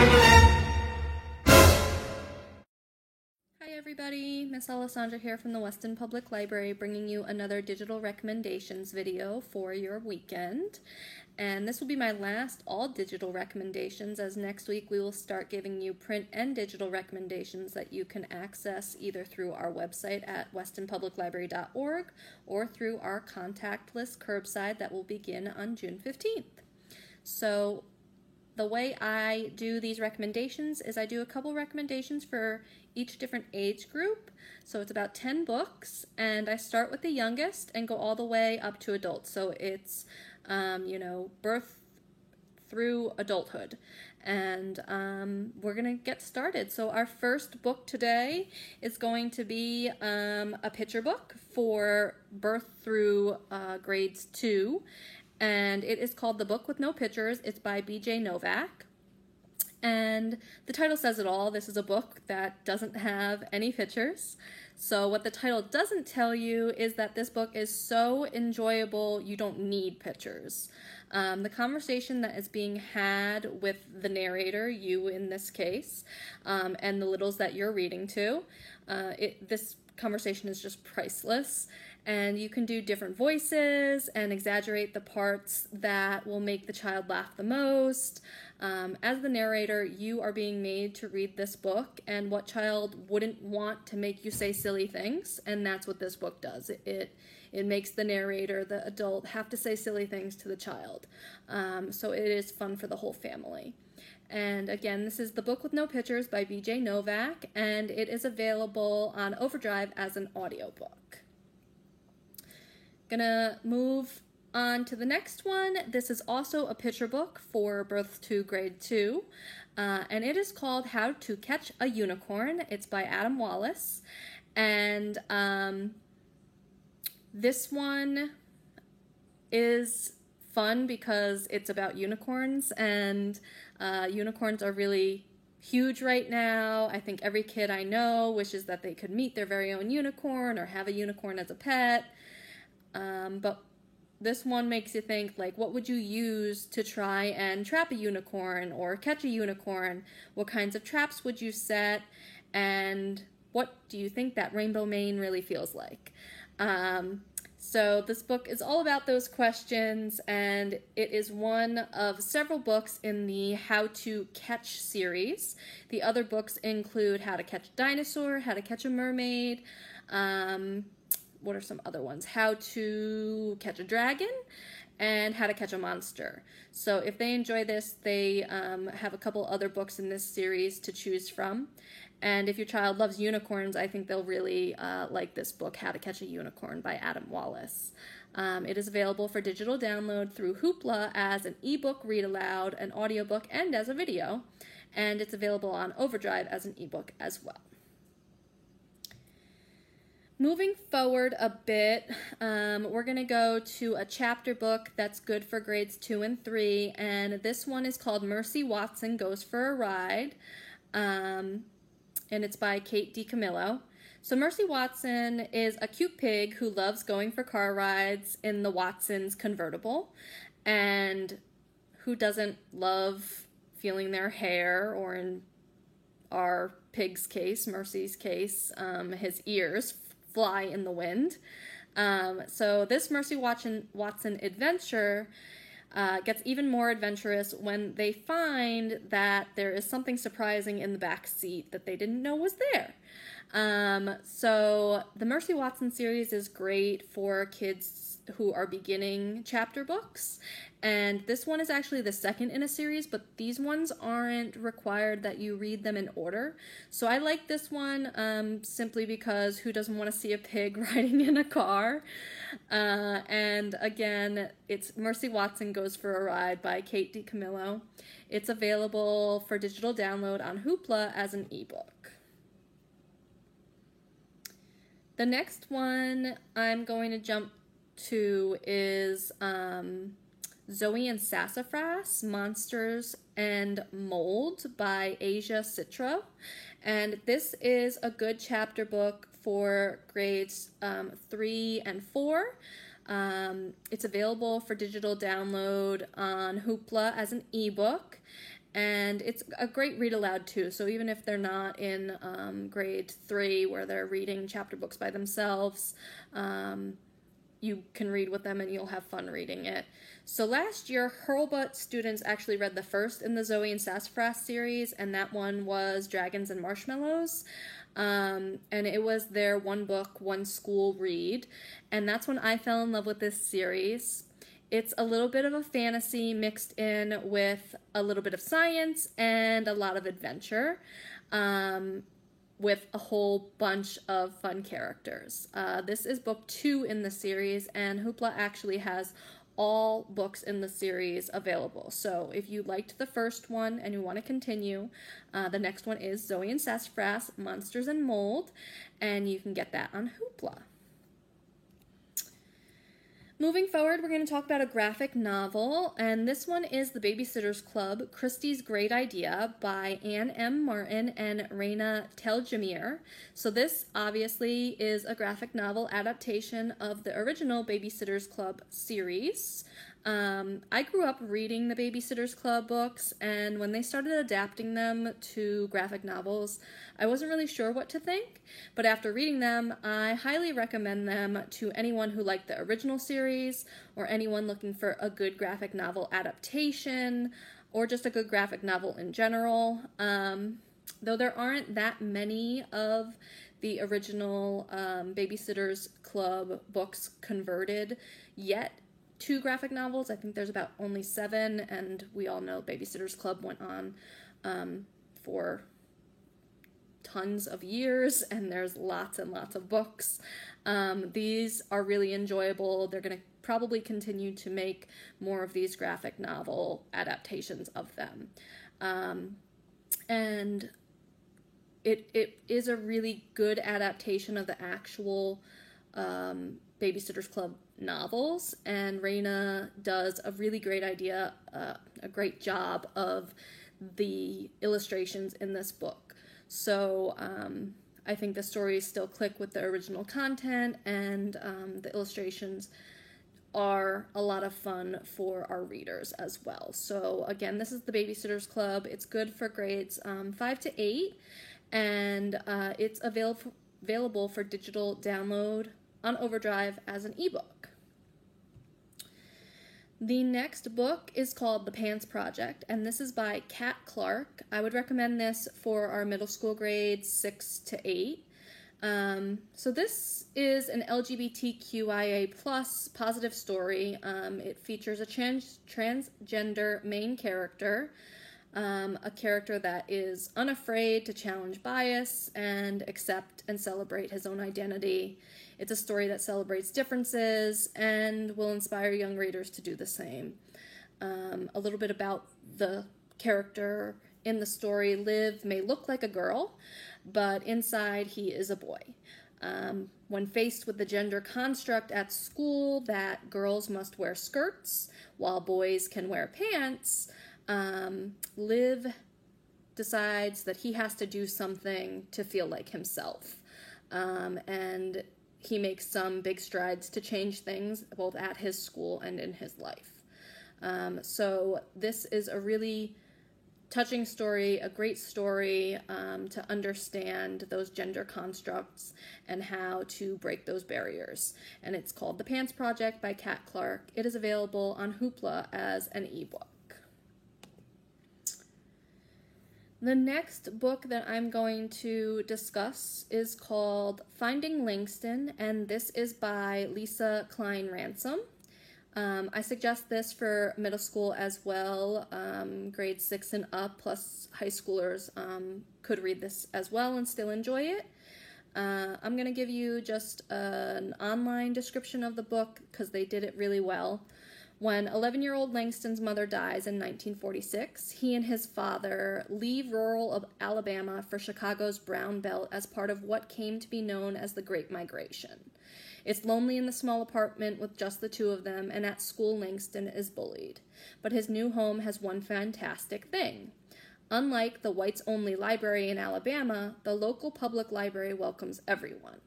Hi everybody, Miss Alessandra here from the Weston Public Library, bringing you another digital recommendations video for your weekend. And this will be my last all digital recommendations, as next week we will start giving you print and digital recommendations that you can access either through our website at westonpubliclibrary.org or through our contactless curbside that will begin on June 15th. So the way I do these recommendations is I do a couple recommendations for each different age group. So it's about 10 books, and I start with the youngest and go all the way up to adults. So it's, birth through adulthood. And we're going to get started. So our first book today is going to be a picture book for birth through grades 2. And it is called The Book with No Pictures. It's by B.J. Novak. And the title says it all. This is a book that doesn't have any pictures. So what the title doesn't tell you is that this book is so enjoyable you don't need pictures. The conversation that is being had with the narrator, you in this case, and the littles that you're reading to, this conversation is just priceless. And you can do different voices and exaggerate the parts that will make the child laugh the most. As the narrator, you are being made to read this book, and what child wouldn't want to make you say silly things? And that's what this book does. It makes the narrator, the adult, have to say silly things to the child. So it is fun for the whole family. And again, this is The Book with No Pictures by B.J. Novak, and it is available on Overdrive as an audiobook. Gonna move on to the next one. This is also a picture book for birth to grade 2, and it is called How to Catch a Unicorn. It's by Adam Wallace, and this one is fun because it's about unicorns, and unicorns are really huge right now. I think every kid I know wishes that they could meet their very own unicorn or have a unicorn as a pet. But this one makes you think, like, what would you use to try and trap a unicorn or catch a unicorn? What kinds of traps would you set? And what do you think that rainbow mane really feels like? So this book is all about those questions, and it is one of several books in the How to Catch series. The other books include How to Catch a Dinosaur, How to Catch a Mermaid, what are some other ones? How to Catch a Dragon, and How to Catch a Monster. So if they enjoy this, they have a couple other books in this series to choose from. And if your child loves unicorns, I think they'll really like this book, How to Catch a Unicorn by Adam Wallace. It is available for digital download through Hoopla as an ebook read aloud, an audiobook, and as a video. And it's available on Overdrive as an ebook as well. Moving forward a bit, we're going to go to a chapter book that's good for grades 2 and 3, and this one is called Mercy Watson Goes for a Ride, and it's by Kate DiCamillo. So Mercy Watson is a cute pig who loves going for car rides in the Watsons convertible, and who doesn't love feeling their hair, or in our pig's case, Mercy's case, his ears fly in the wind. So this Mercy Watson adventure gets even more adventurous when they find that there is something surprising in the back seat that they didn't know was there. So the Mercy Watson series is great for kids who are beginning chapter books, and this one is actually the second in a series, but these ones aren't required that you read them in order. So I like this one simply because who doesn't want to see a pig riding in a car? And again, it's Mercy Watson Goes for a Ride by Kate DiCamillo. It's available for digital download on Hoopla as an ebook. The next one I'm going to jump to is Zoe and Sassafras, Monsters and Mold by Asia Citro. And this is a good chapter book for grades 3 and 4. It's available for digital download on Hoopla as an ebook. And it's a great read aloud too. So even if they're not in grade 3 where they're reading chapter books by themselves, you can read with them and you'll have fun reading it. So last year, Hurlbut students actually read the first in the Zoe and Sassafras series, and that one was Dragons and Marshmallows. And it was their one book, one school read. And that's when I fell in love with this series. It's a little bit of a fantasy mixed in with a little bit of science and a lot of adventure, with a whole bunch of fun characters. This is book 2 in the series, and Hoopla actually has all books in the series available. So if you liked the first one and you want to continue, the next one is Zoe and Sassafras, Monsters and Mold, and you can get that on Hoopla. Moving forward, we're going to talk about a graphic novel, and this one is The Babysitter's Club, Christie's Great Idea by Anne M. Martin and Raina Teljamir. So this obviously is a graphic novel adaptation of the original Babysitter's Club series. I grew up reading the Babysitter's Club books, and when they started adapting them to graphic novels, I wasn't really sure what to think, but after reading them, I highly recommend them to anyone who liked the original series, or anyone looking for a good graphic novel adaptation, or just a good graphic novel in general. Though there aren't that many of the original Babysitter's Club books converted yet to graphic novels. I think there's about only 7, and we all know Babysitter's Club went on for tons of years, and there's lots and lots of books. These are really enjoyable. They're going to probably continue to make more of these graphic novel adaptations of them. And it is a really good adaptation of the actual Babysitter's Club novels, and Raina does a really great a great job of the illustrations in this book. So I think the stories still click with the original content, and the illustrations are a lot of fun for our readers as well. So again, this is the Babysitter's Club. It's good for grades 5 to 8, and it's available for digital download on Overdrive as an ebook. The next book is called The Pants Project, and this is by Kat Clark. I would recommend this for our middle school grades 6 to 8. So this is an LGBTQIA plus positive story. It features a transgender main character, a character that is unafraid to challenge bias and accept and celebrate his own identity. It's a story that celebrates differences and will inspire young readers to do the same. A little bit about the character in the story. Liv may look like a girl, but inside he is a boy. When faced with the gender construct at school that girls must wear skirts while boys can wear pants, Liv decides that he has to do something to feel like himself. And he makes some big strides to change things both at his school and in his life. So this is a really touching story, a great story to understand those gender constructs and how to break those barriers. And it's called The Pants Project by Kat Clark. It is available on Hoopla as an ebook. The next book that I'm going to discuss is called Finding Langston, and this is by Lisa Klein Ransom. I suggest this for middle school as well. Grades 6 and up, plus high schoolers could read this as well and still enjoy it. I'm going to give you just an online description of the book because they did it really well. When 11-year-old Langston's mother dies in 1946, he and his father leave rural Alabama for Chicago's Brown Belt as part of what came to be known as the Great Migration. It's lonely in the small apartment with just the two of them, and at school Langston is bullied. But his new home has one fantastic thing. Unlike the whites-only library in Alabama, the local public library welcomes everyone.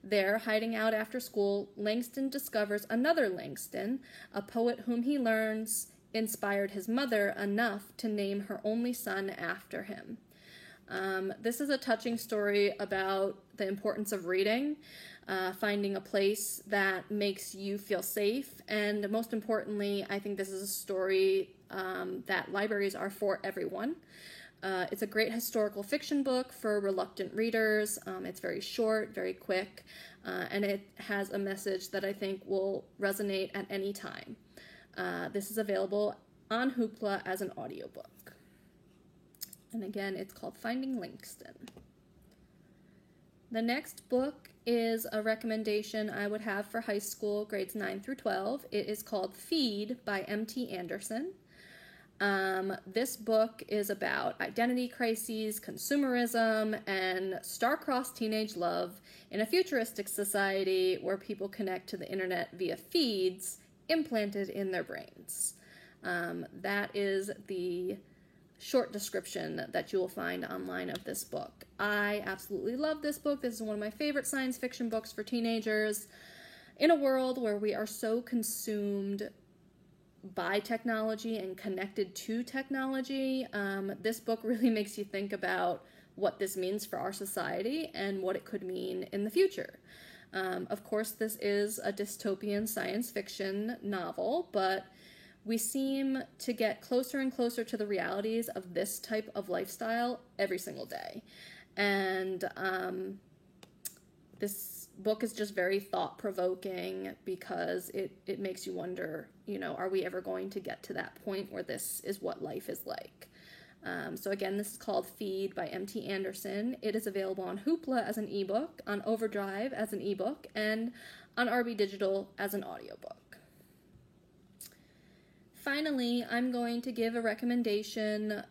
There, hiding out after school, Langston discovers another Langston, a poet whom he learns inspired his mother enough to name her only son after him. This is a touching story about the importance of reading, finding a place that makes you feel safe, and most importantly, I think this is a story that libraries are for everyone. It's a great historical fiction book for reluctant readers. It's very short, very quick, and it has a message that I think will resonate at any time. This is available on Hoopla as an audiobook. And again, it's called Finding Langston. The next book is a recommendation I would have for high school, grades 9 through 12. It is called Feed by M.T. Anderson. This book is about identity crises, consumerism, and star-crossed teenage love in a futuristic society where people connect to the internet via feeds implanted in their brains. That is the short description that you will find online of this book. I absolutely love this book. This is one of my favorite science fiction books for teenagers. In a world where we are so consumed by technology and connected to technology, this book really makes you think about what this means for our society and what it could mean in the future. Of course, this is a dystopian science fiction novel, but we seem to get closer and closer to the realities of this type of lifestyle every single day. And this book is just very thought-provoking because it makes you wonder, are we ever going to get to that point where this is what life is like? So again, this is called Feed by M.T. Anderson. It is available on Hoopla as an ebook, on Overdrive as an ebook, and on RB Digital as an audiobook. Finally, I'm going to give a recommendation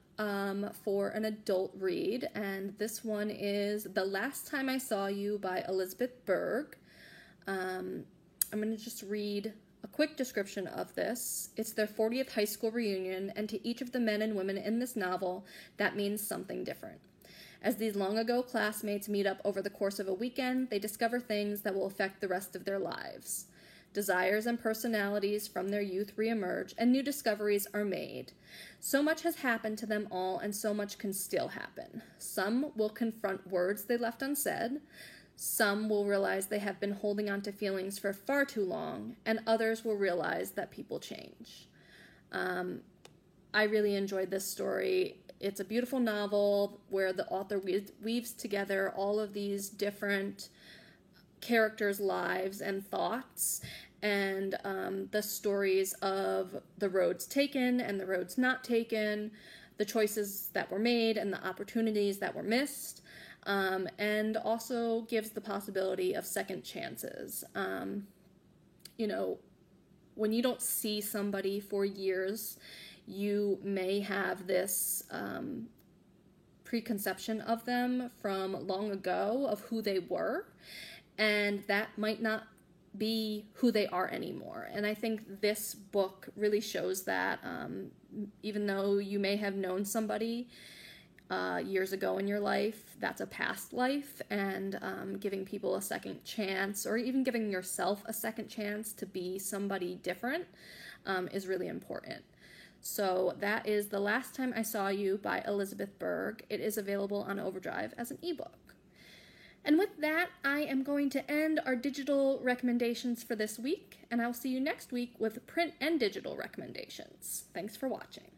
for an adult read, and this one is The Last Time I Saw You by Elizabeth Berg. I'm going to just read a quick description of this. It's their 40th high school reunion, and to each of the men and women in this novel, that means something different. As these long-ago classmates meet up over the course of a weekend, they discover things that will affect the rest of their lives. Desires and personalities from their youth reemerge, and new discoveries are made. So much has happened to them all, and so much can still happen. Some will confront words they left unsaid. Some will realize they have been holding on to feelings for far too long, and others will realize that people change. I really enjoyed this story. It's a beautiful novel where the author weaves together all of these different characters' lives and thoughts, and the stories of the roads taken and the roads not taken, the choices that were made and the opportunities that were missed, and also gives the possibility of second chances. When you don't see somebody for years, you may have this preconception of them from long ago of who they were, and that might not be who they are anymore. And I think this book really shows that even though you may have known somebody years ago in your life, that's a past life, and giving people a second chance, or even giving yourself a second chance to be somebody different, is really important. So that is The Last Time I Saw You by Elizabeth Berg. It is available on Overdrive as an ebook. And with that, I am going to end our digital recommendations for this week, and I'll see you next week with print and digital recommendations. Thanks for watching.